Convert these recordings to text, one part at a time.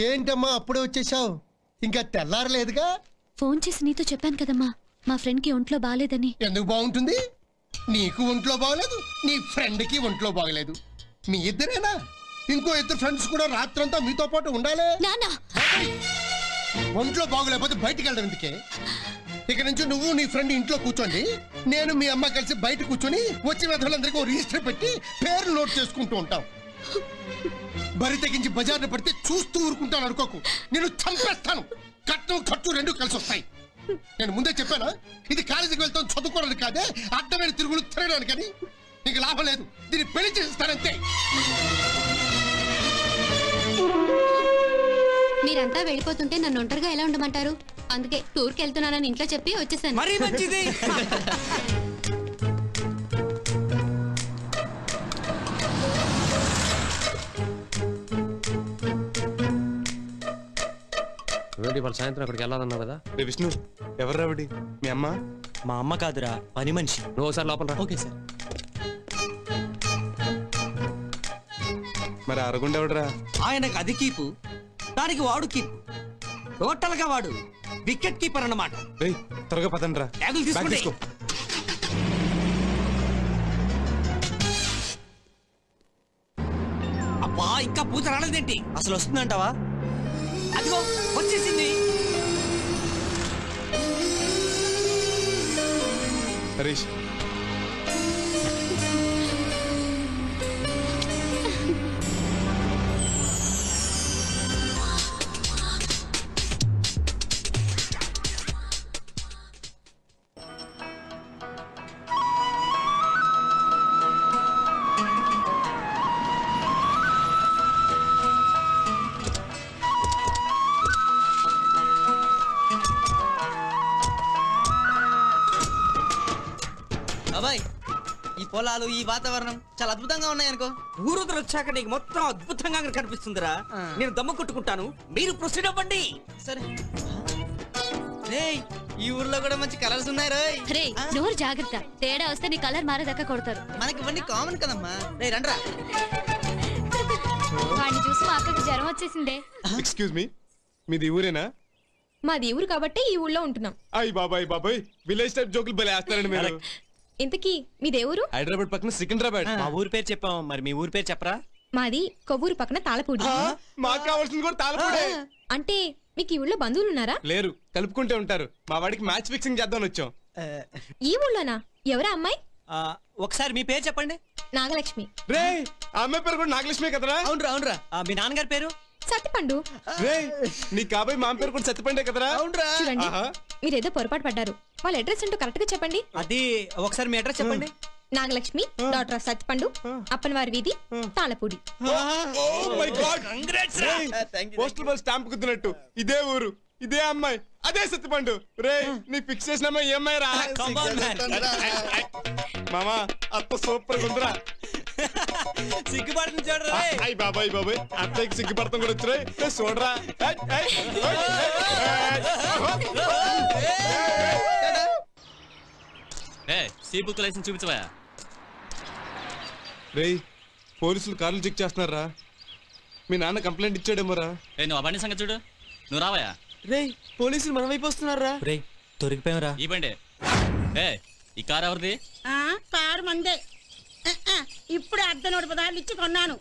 ఏంటమ్మా అప్పుడే వచ్చేసావు? ఇంకా తెల్లారలేదుగా. ఫోన్ చేసి నీతో చెప్పాను కదమ్మా, మా ఫ్రెండ్ కి ఒంట్లో బాగాలేదని. ఎందుకు బాగుంటుంది? నీకు ఒంట్లో బాగలేదు, నీ ఫ్రెండ్ కి ఒంట్లో బాగలేదు. మీ ఇద్దరేనా? ఇంకో ఇద్దరు ఫ్రెండ్స్ కూడా రాత్రంతా మీతో పాటు ఉండాలి. నానా, ఒంట్లో బాగోలేకపోతే బయటికి వెళ్ళడం ఎందుకే? ఇక నుంచి నువ్వు నీ ఫ్రెండ్ ఇంట్లో కూర్చోండి, నేను మీ అమ్మ కలిసి బయట కూర్చొని వచ్చిన వాళ్ళందరికీ రిజిస్టర్ పెట్టి పేర్లు నోట్ చేసుకుంటూ ఉంటాం. బరి తెగించి బజార్ని పడితే చూస్తూ ఊరుకుంటాను అనుకోకు, నేను చంపేస్తాను. కట్నం ఖర్చు రెండు కలిసి వస్తాయి. నేను ముందే చెప్పానా, ఇది కాలేజీకి వెళ్తాం చదువుకోవడానికి కాదే, అడ్డమైన తిరుగులు తిరగడానికి. అని నీకు లాభం లేదు, దీన్ని పెళ్లి చేస్తానంతే. మీరంతా వెళ్ళిపోతుంటే నన్ను ఒంటరిగా ఎలా ఉండమంటారు? అందుకే టూర్కి వెళ్తున్నానని ఇంట్లో చెప్పి వచ్చేసాను. మరీ మంచిది. సాయంత్రం అక్కడికి వెళ్ళాలన్నావు కదా. విష్ణు, ఎవరు రావిడి? మీ అమ్మ? మా అమ్మ కాదురా, పని మనిషి. నువ్వు ఒకసారి లోపల రా. Okay sir. మరి అరగుండ ఎవడరా? ఆయనకు అది కీపు, దానికి వాడు కీపు. టోటల్ గా వాడు వికెట్ కీపర్ అన్నమాట. త్వరగా పదండి రా. తీసుకో. అబ్బా, ఇంకా పూజ రాలేదేంటి? అసలు వస్తుందంటావా? అదిగో వచ్చేసింది. హరీష్, బాబాయ్, ఈ పొలాలు, ఈ వాతావరణం చాలా అద్భుతంగా ఉన్నాయి అనుకో. ఊరుదరు వచ్చాక నీకు మొత్తం అద్భుతంగా కనిపిస్తుందిరా. నేను దమ్ము కొట్టుకుంటాను, మీరు ప్రొసీడ్ అవ్వండి. సరే. ఈ ఊర్లో కూడా మంచి కలర్స్ ఉన్నాయి రోయ్. రే నోరు జాగ్రత్త, తేడా వస్తే నీ కలర్ మారేదాకా కొడతారు. మనకి ఇవన్నీ కామన్ కదమ్మా. రే రండ్రా. వాడిని చూసి మా అక్కకి జ్వరం వచ్చేసిందే. ఎక్స్క్యూజ్ మీ, మీది ఊరేనా? మాది ఊరు కాబట్టి ఈ ఊళ్ళో ఉంటున్నాం. అయ్యి బాబాయ్ బాబాయ్, విలేజ్ టైప్ జోకులు భలే వేస్తారండి మీరు. ఇంతకీ మీదే ఊరు? హైదరాబాద్ పక్కన సికింద్రాబాద్. మా ఊరి పేరు చెప్పాం, మరి మీ ఊరి పేరు చెప్పరా? మాది కొవ్వూరు పక్కన తాళపూడి. మాకు కావాల్సింది కూడా తాళపూడే. అంటే మీకు ఈ ఊళ్ళో బంధువులు ఉన్నారా? లేరు, కలుపుకుంటే ఉంటారు. మా వాడికి మ్యాచ్ ఫిక్సింగ్ చేద్దామని వచ్చాం. ఈ ఊళ్ళోనా? ఎవరా అమ్మాయి? ఒకసారి మీ పేరు చెప్పండి. నాగలక్ష్మి. రే, ఆ అమ్మాయి పేరు కూడా నాగలక్ష్మి కదరా? అవునరా అవునరా. మీ నాన్నగారి పేరు? సత్తిపండు. రే, నీ కాబోయే మామ పేరు కూడా సత్తిపండే కదరా? అవునరా. చూడండి, మీరేదో పొరపాటు పడ్డారు. వాళ్ళ అడ్రస్ ఏంటో కరెక్ట్ గా చెప్పండి. అది ఒకసారి మీ అడ్రస్ చెప్పండి. నాగలక్ష్మి, డాక్టర్ ఆఫ్ సత్తిపండు, అప్పనవారి వీధి, తాళపూడి. పోస్టల్ బాల్ స్టాంప్ కుద్దినట్టు ఇదే ఊరు, ఇదే అమ్మాయి, అదే సత్తిపండు. రే, నీ ఫిక్స్ చేసిన అమ్మాయి ఈ అమ్మాయి రా. మామా, అత్త సూపర్ ఉందిరా. సిగ్గుపడుతుంది చూడరా. అయ్యి బాబాయ్ బాబాయ్, అత్తయ్యకి సిగ్గుపడతాం కూడా వచ్చి చూడరా. సి బుక్ లైసెన్స్ చూపించవా? రే, పోలీసులు కార్లు చెక్ చేస్తున్నారా? మీ నాన్న కంప్లైంట్ ఇచ్చాడేమోరా. నువ్వు ఆ బండి సంగతి చూడు. నువ్వు రావయా? రే, పోలీసులు మన వైపు వస్తున్నారా? రే, దొరికిపోయారా? ఈ బండి. ఈ కార్ ఎవరిది? కారు మందే. ఇప్పుడు అర్ధ రూపాయలు ఇచ్చి కొన్నాను.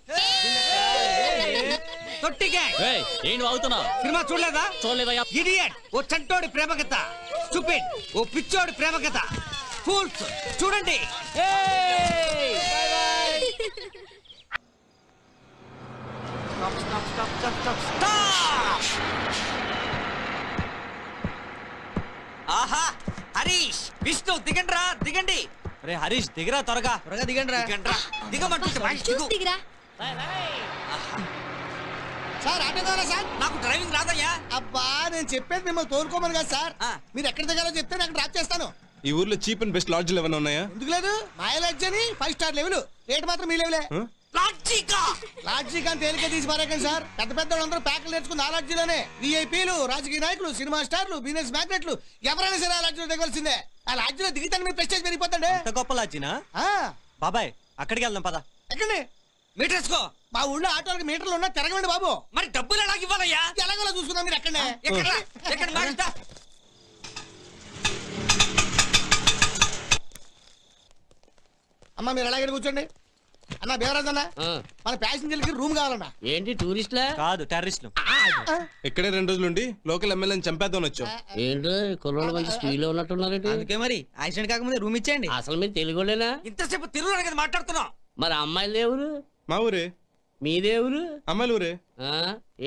ఏంటి వాగుతున్నావు? సినిమా చూడలేదా? చూడలేదా? ఇడియట్. ఓ చంటోడి ప్రేమ కథ, స్టూపిడ్. ఓ పిచ్చోడి ప్రేమ కథ, ఫూల్స్. చూడండి. ఆహా, హరీష్, విష్ణు దిగండ్రా, దిగండి. రే హరీష్, దిగరా, త్వరగా త్వరగా దిగండ్రా. దిగరా. సార్ ఆటోదారా సార్? నాకు డ్రైవింగ్ రాదయ్యా. అబ్బా, నేను చెప్పేది మిమ్మల్ని తోలుకోమని కదా సార్. మీరు ఎక్కడ దిగాలో చెప్తే నేను డ్రాప్ చేస్తాను. ఈ ఊర్లో చీప్ అండ్ బెస్ట్ లాడ్జ్లు ఏమైనా ఉన్నాయా? ఎందుకు లేదు, మాయ లాడ్జ్ అని 5 స్టార్ లెవెల్, రేట్ మాత్రం మీ లెవెలే. లాడ్జీ కానీ తేలిక తీసి పారేకండి సార్. పెద్ద పెద్ద వాళ్ళందరూ ప్యాకులు నేర్చుకుంది ఆ లాడ్జీలోనే. విఐపీలు, రాజకీయ నాయకులు, సినిమా స్టార్లు, బిజినెస్ మ్యాగ్నెట్లు ఎవరైనా సరే ఆ లాడ్జీలో దిగవలసిందే. ఆ లాడ్జీలో దిగితే మీ ప్రెస్టేజ్ పెరిగిపోతండి. గొప్ప లాడ్జినా? బాబాయ్, అక్కడికి వెళ్దాం పద. ఎక్కండి. మీటర్ వేసుకో. మా ఊళ్ళో ఆటోలకు మీటర్లు ఉన్నా తిరగండి బాబు. మరి డబ్బులు ఎలాగ ఇవ్వాలయ్యా? ఎలాగోలా చూసుకుందాం, మీరు ఎక్కడే. ఎక్కడ మారుతా? అమ్మా మీరు ఎలాగైనా కూర్చోండి. అన్న బేవరాజ్ అన్న, మన ప్యాసింజర్లకి రూమ్ కావాలన్నా. ఏంటి టూరిస్ట్లా? కాదు, టెర్రరిస్టులు. ఇక్కడే 2 రోజులు ఉండి లోకల్ ఎమ్మెల్యేని చంపేద్దామని వచ్చాం. ఏంటో కుర్రోళ్ళు మంచి స్పీడ్ లో ఉన్నట్టున్నారు. అందుకే మరి యాక్సిడెంట్ కాకముందే రూమ్ ఇచ్చేయండి. అసలు మీరు తెలుగులేనా? ఇంతసేపు తిరుగులో కదా మాట్లాడుతున్నాం. మరి అమ్మాయిలు ఎవరు? మా ఊరే. మీదేవురు? అమ్మాయిల ఊరే.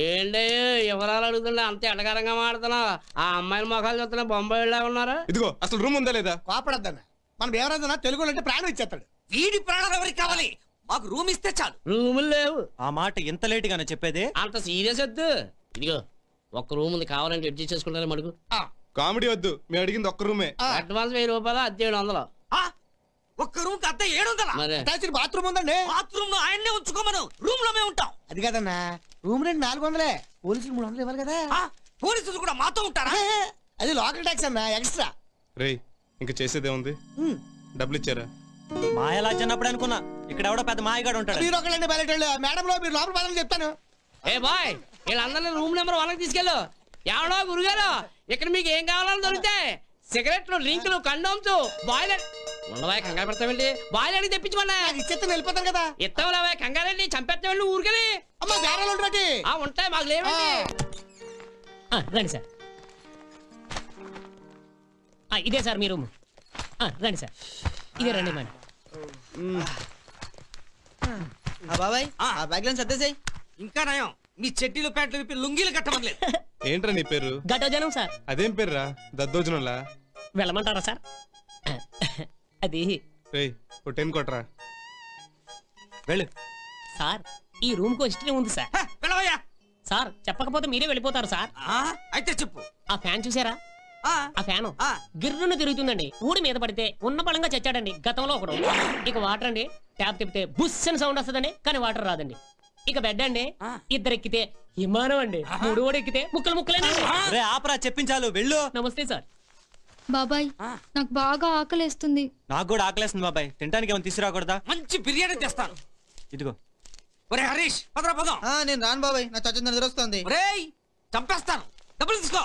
ఏంటి వివరాలు అడుగుతుండే అంత ఎటకారంగా మాడుతున్నా? ఆ అమ్మాయిల మొఖాలు చూస్తున్నా బొంబాయిలా ఉన్నారా? ఇదిగో అసలు రూమ్ ఉందా లేదా? కోపడద్దన్న, మన బేవరాజ్ అన్న తెలుగు అంటే ప్రాణం ఇచ్చేస్తాడు. వీడి ప్రాణాలు ఎవరికి కావాలి? మాకు రూమ్ ఇస్తే చాలు. రూములు లేవు. ఆ మాట ఎంత లేట్ గానే చెప్పేది? అంత సీరియస్ వద్దు. ఇదిగో ఒక్క రూమ్ ఉంది, కావాలంటే అడ్జస్ట్ చేసుకుంటారా మడుగు? కామెడీ వద్దు, మేము అడిగింది ఒక్క రూమే. అడ్వాన్స్ 1000 రూపాయలు, అద్దె 700. ఒక్క రూమ్ కి అద్దె 700? మరి అటాచ్డ్ బాత్రూమ్ ఉందండి. బాత్రూమ్ లో ఆయన్నే ఉంచుకోమను, రూమ్ లో మేము ఉంటాం. అది కాదన్నా, రూమ్ రెంట్ 400. పోలీసులు 300 ఇవ్వాలి కదా. పోలీసులు కూడా మాతో ఉంటారా? అది లోకల్ ట్యాక్స్ అన్న, ఎక్స్ట్రా. రేయ్ ఇంక చేసేదే ఉంది, డబ్బులు ఇచ్చారా? మాయలాజ్ అన్నప్పుడు అనుకున్నా, ఇక్కడ ఎవడో పెద్ద మాయగాడు ఉంటాడు. మీరు ఒకళ్ళండి బయట మేడం లో మీరు లోపల పడాలని చెప్తాను. ఏ బాయ్, వీళ్ళందరినీ రూమ్ నెంబర్ 1కి తీసుకెళ్ళు. ఎవడో గురుగారు, ఇక్కడ మీకు ఏం కావాలని దొరుకుతాయి. సిగరెట్లు, డ్రింకులు, కండోమ్స్, బాయిలర్. ఉండవా కంగారు పెడతామండి, బాయిలర్ అడిగి తెప్పించుకున్నా. ఇచ్చేస్తే వెళ్ళిపోతాం కదా. ఇస్తాంలేవా కంగారండి, చంపేస్తామండి ఊరికని. అమ్మ బేరాలు ఉండబట్టి ఉంటాయి, మాకు లేవండి. రండి సార్, ఇదే సార్ మీ రూమ్. రండి సార్, ఇదే రండి మేడం. బాబాయ్ ఆ బ్యాగ్ లైన్ సర్దేసాయి. ఇంకా నయం, మీ చెట్టీలు ప్యాంట్లు విప్పి లుంగీలు కట్టమలేదు. ఏంట్రా నీ పేరు? ఘటోజనం సార్. అదేం పేర్రా, దద్దోజనంలా? వెళ్ళమంటారా సార్? అది రేయ్ ఓ 10 కొట్రా. వెళ్ళు సార్, ఈ రూమ్ కు హిస్టరీ ఉంది సార్. వెళ్ళవయ్యా. సార్ చెప్పకపోతే మీరే వెళ్ళిపోతారు సార్. అయితే చెప్పు. ఆ ఫ్యాన్ చూసారా? ఆ ఫ్యాను గిర్రును తిరుగుతుందండి. ఊడి మీద పడితే ఉన్న బలంగా చచ్చాడండి గతంలో ఒకడు. ఇక వాటర్ అండి, ట్యాప్ తిప్పితే బుస్ అని సౌండ్ వస్తుందండి, కానీ వాటర్ రాదండి. ఇక బెడ్ అండి, 2 ఎక్కితే విమానం అండి, 3 కూడా ఎక్కితే ముక్కలు ముక్కలేనండి. ఆపరా, చెప్పించాలు, వెళ్ళు. నమస్తే సార్. బాబాయ్ నాకు బాగా ఆకలేస్తుంది. నాకు కూడా ఆకలేస్తుంది బాబాయ్, తినడానికి ఏమైనా తీసుకురాకూడదా? మంచి బిర్యానీ తెస్తాను. ఇదిగో. ఒరే హరీష్, పదరా పదం. నేను రాను బాబాయ్, నా చచ్చిన నిద్ర వస్తుంది. ఒరేయ్ చంపేస్తాను, డబ్బులు తీసుకో.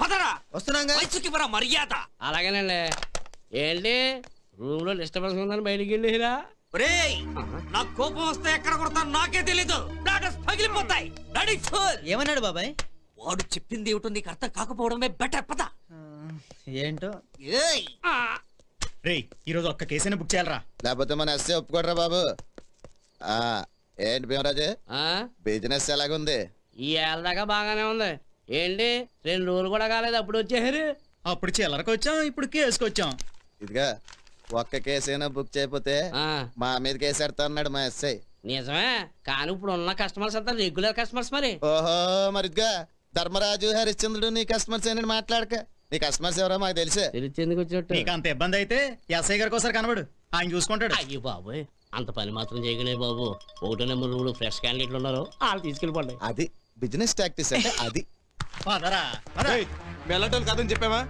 పదరా, వస్తున్నాగా. వయసుకి మరా మర్యాద. అలాగేనండి. ఏంటి రూమ్ లో డిస్టర్బెన్స్ ఉందని బయటికి వెళ్ళిరా? ఒరేయ్ నాకు కోపం వస్తే ఎక్కడ కొడతాను నాకే తెలీదు, డాటస్ పగిలిపోతాయి. ఏమన్నాడు బాబాయ్? వాడు చెప్పింది ఏమిటో నీకు అర్థం కాకపోవడమే బెటర్. పద. ఏంటో. రేయ్ ఈ రోజు ఒక్క కేసైనా బుక్ చేయాలరా, లేకపోతే మన ఎస్ఏ ఒప్పుకోడరా బాబు. ఏంటి భీమరాజు, బిజినెస్ ఎలాగుంది? ఈ ఏళ్ళ దాకా బాగానే ఉంది. ఏంటి 2 రోజులు కూడా కాలేదు అప్పుడు వచ్చేసారు? అప్పుడు చిల్లరకు వచ్చాం, ఇప్పుడు కేసుకొచ్చాం. ఇదిగా ఒక్క కేసైనా బుక్ చేయకపోతే మా మీద కేసేస్తా అన్నాడు మా ఎస్ఐ. నిజమే, కానీ ఇప్పుడు ఉన్న కస్టమర్స్ అంతా రెగ్యులర్ కస్టమర్స్. మరి ఓహో, మరి ఇదిగా ధర్మరాజు హరిశ్చంద్రుడు నీ కస్టమర్స్ ఏంటంటే మాట్లాడక. నీ కస్టమర్స్ ఎవరో మాకు తెలుసు. తెలిసేందుకు వచ్చినట్టు. నీకు అంత ఇబ్బంది అయితే ఎస్ఐ గారికి ఒకసారి కనబడు, ఆయన చూసుకుంటాడు. అయ్యో బాబోయ్, అంత పని మాత్రం చేయగలే బాబు. 1 నెంబర్ 3 ఫ్రెష్ క్యాండిడేట్లు ఉన్నారు, వాళ్ళు తీసుకెళ్ళిపోండి. అది బిజినెస్ టాక్టిక్స్ అంటే. అది వెళ్ళటం కాదని చెప్పావా?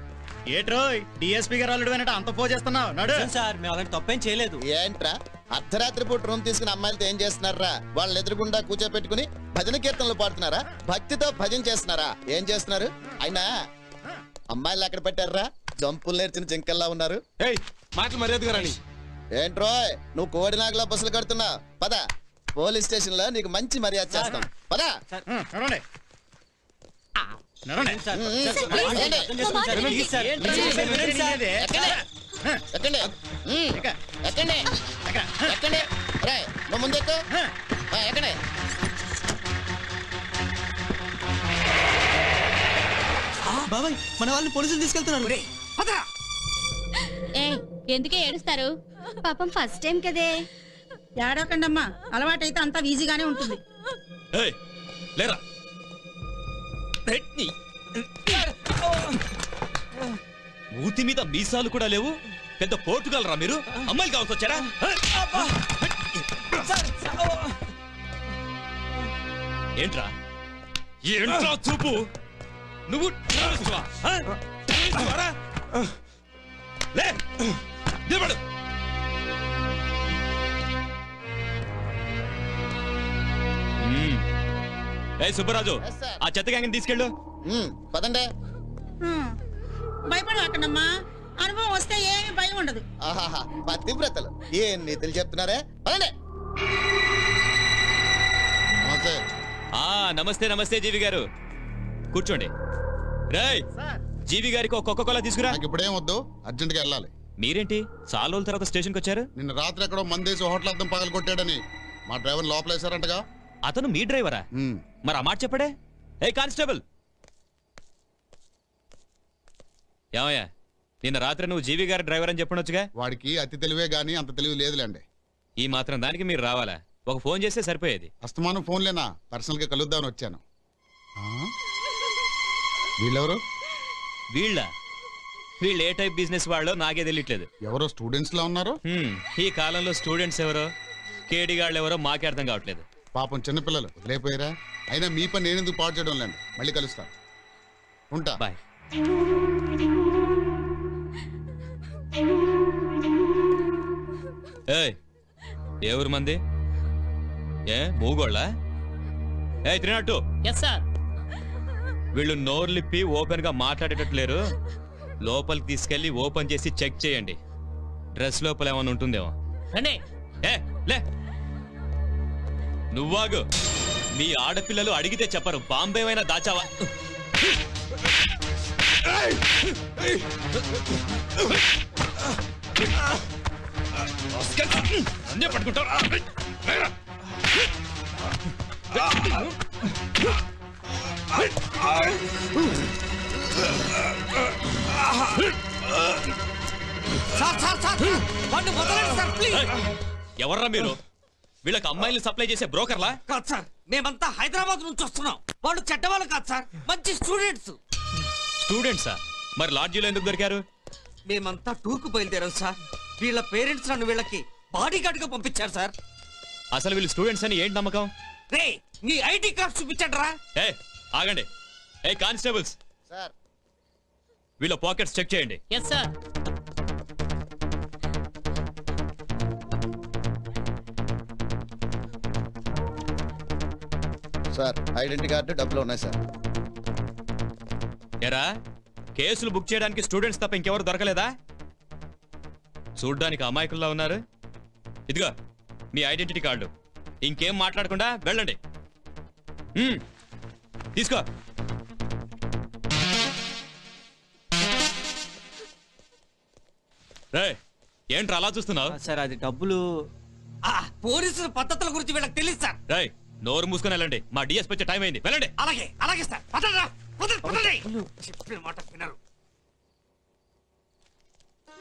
ఏట్రోయ్ డిఎస్పీ గారు అల్లుడు వెనట అంత పో చేస్తున్నావు? నడు సార్, మేము అలాంటి తప్పేం చేయలేదు. ఏంట్రా అర్ధరాత్రి పూట రూమ్ తీసుకుని అమ్మాయిలతో ఏం చేస్తున్నారా? వాళ్ళని ఎదురుగుండా కూర్చోపెట్టుకుని భజన కీర్తనలు పాడుతున్నారా? భక్తితో భజన చేస్తున్నారా? ఏం చేస్తున్నారు? అయినా అమ్మాయిలు ఎక్కడ పెట్టారా? జంపులు నేర్చిన జింకల్లా ఉన్నారు. మాటలు మర్యాదగా రాని. ఏంట్రోయ్ నువ్వు కోడినాగలా బస్సులు కడుతున్నావు? పద, పోలీస్ స్టేషన్ లో నీకు మంచి మర్యాద చేస్తాం. పద. ముందెక్కు. ఎక్కడే బాబాయ్, మన వాళ్ళని పోలీసులు తీసుకెళ్తున్నారు. ఎందుకే ఏడుస్తారు? పాపం ఫస్ట్ టైం కదే. ఏడవకండి అమ్మా, అలవాటైతే అంతా ఈజీగానే ఉంటుంది. లేరా మూతి మీద మీసాలు కూడా లేవు, పెద్ద పోర్టుగలరా మీరు? అమ్మాయిలు కావాల్సి వచ్చారా? ఏంట్రా ఏంట్రా చూపు? నువ్వు ఏ సుబ్బరాజు Yes, sir. ఆ చెత్త గ్యాంగ్ తీసుకెళ్ళు. పదండి. భయపడవాకండమ్మా, అనుభవం వస్తే ఏమి భయం ఉండదు. ఆహాహా పతివ్రతలు ఏం నీతులు చెప్తున్నారే. పదండి. నమస్తే నమస్తే జీవి గారు, కూర్చోండి. రేయ్ జీవి గారికి ఒక కోకా కోలా తీసుకురా. ఇప్పుడేం వద్దు, అర్జెంట్ గా వెళ్ళాలి. మీరేంటి చాలా రోజుల తర్వాత స్టేషన్కి వచ్చారు? నిన్న రాత్రి ఎక్కడో మందేసి హోటల్ అద్దం పగలు కొట్టాడని మా డ్రైవర్ లోపలేశారంటగా. అతను మీ డ్రైవరా? మరి ఆ మాట చెప్పడే. ఏ కానిస్టేబుల్, ఏమయ్యా నిన్న రాత్రి నువ్వు జీవి గారి డ్రైవర్ అని చెప్పనొచ్చుగా. వాడికి అతి తెలివే గానీ అంత తెలివి లేదులేండి. ఈ మాత్రం దానికి మీరు రావాలా? ఒక ఫోన్ చేస్తే సరిపోయేది. అస్తమానం ఫోన్లేనా, పర్సనల్ గా కలుద్దామని వచ్చాను. వీళ్ళెవరు? వీళ్ళు ఏ టైప్ బిజినెస్ వాళ్ళో నాకే తెలియట్లేదు. ఎవరో స్టూడెంట్స్ లా ఉన్నారు. ఈ కాలంలో స్టూడెంట్స్ ఎవరో కేడిగాళ్ళు ఎవరో మాకే అర్థం కావట్లేదు. పాపం చిన్నపిల్లలు వదిలేపోయారా. అయినా మీ పని నేనెందుకు పాడు చేయడం లేండి. మళ్ళీ కలుస్తా, ఉంటా. బాయ్. ఏయ్ ఎవరు మంది? ఏ మూగోళ్ళ? ఏ 302. Yes sir. వీళ్ళు నోర్లిప్పి ఓపెన్ గా మాట్లాడేటట్లేరు. లోపలికి తీసుకెళ్లి ఓపెన్ చేసి చెక్ చేయండి. డ్రెస్ లోపల ఏమైనా ఉంటుందేమో. రండి. ఏ లే, నువ్వాగు. మీ ఆడపిల్లలు అడిగితే చెప్పరు, బాంబేమైనా దాచావా? అన్నీ పట్టుకుంటారా? ఎవర్రా మీరు? వీళ్ళకి అమ్మాయిలు సప్లై చేసే బ్రోకర్లా? కాదు సార్, మేమంతా హైదరాబాద్ నుంచి వస్తున్నాం. వాళ్ళు చెడ్డవాళ్ళు కాదు సార్, మంచి స్టూడెంట్స్. స్టూడెంట్సా? మరి లాడ్జీలో ఎందుకు దొరికారు? మేమంతా టూర్ కు బయలుదేరాం సార్. వీళ్ళ పేరెంట్స్ నన్ను వీళ్ళకి బాడీ గార్డ్ గా పంపించారు సార్. అసలు వీళ్ళు స్టూడెంట్స్ అని ఏంటి నమ్మకం? రే నీ ఐడి కార్డ్ చూపించండి రా. ఏ ఆగండి. ఏ కానిస్టేబుల్స్, సార్ వీళ్ళ పాకెట్స్ చెక్ చేయండి. Yes sir. Sir identity card డబ్బులు ఉన్నాయి సార్. ఎరా కేసులు బుక్ చేయడానికి స్టూడెంట్స్ తప్ప ఇంకెవరు దొరకలేదా? చూడ్డానికి అమాయకుల్లా ఉన్నారు. ఇదిగో మీ ఐడెంటిటీ కార్డు. ఇంకేం మాట్లాడకుండా వెళ్ళండి. తీసుకో. రే ఏంట్రా అలా చూస్తున్నావు? సార్ అది డబ్బులు. పోలీసుల పద్ధతుల గురించి వీళ్ళకి తెలియదు సార్. రే నోరు మూసుకొని వెళ్ళండి, మా డిఎస్పీ వచ్చే టైం అయింది. వెళ్ళండి. అలాగే అలాగే సార్. పదండి రా, పదండి, పదండి. చెప్పిన మాట వినరు.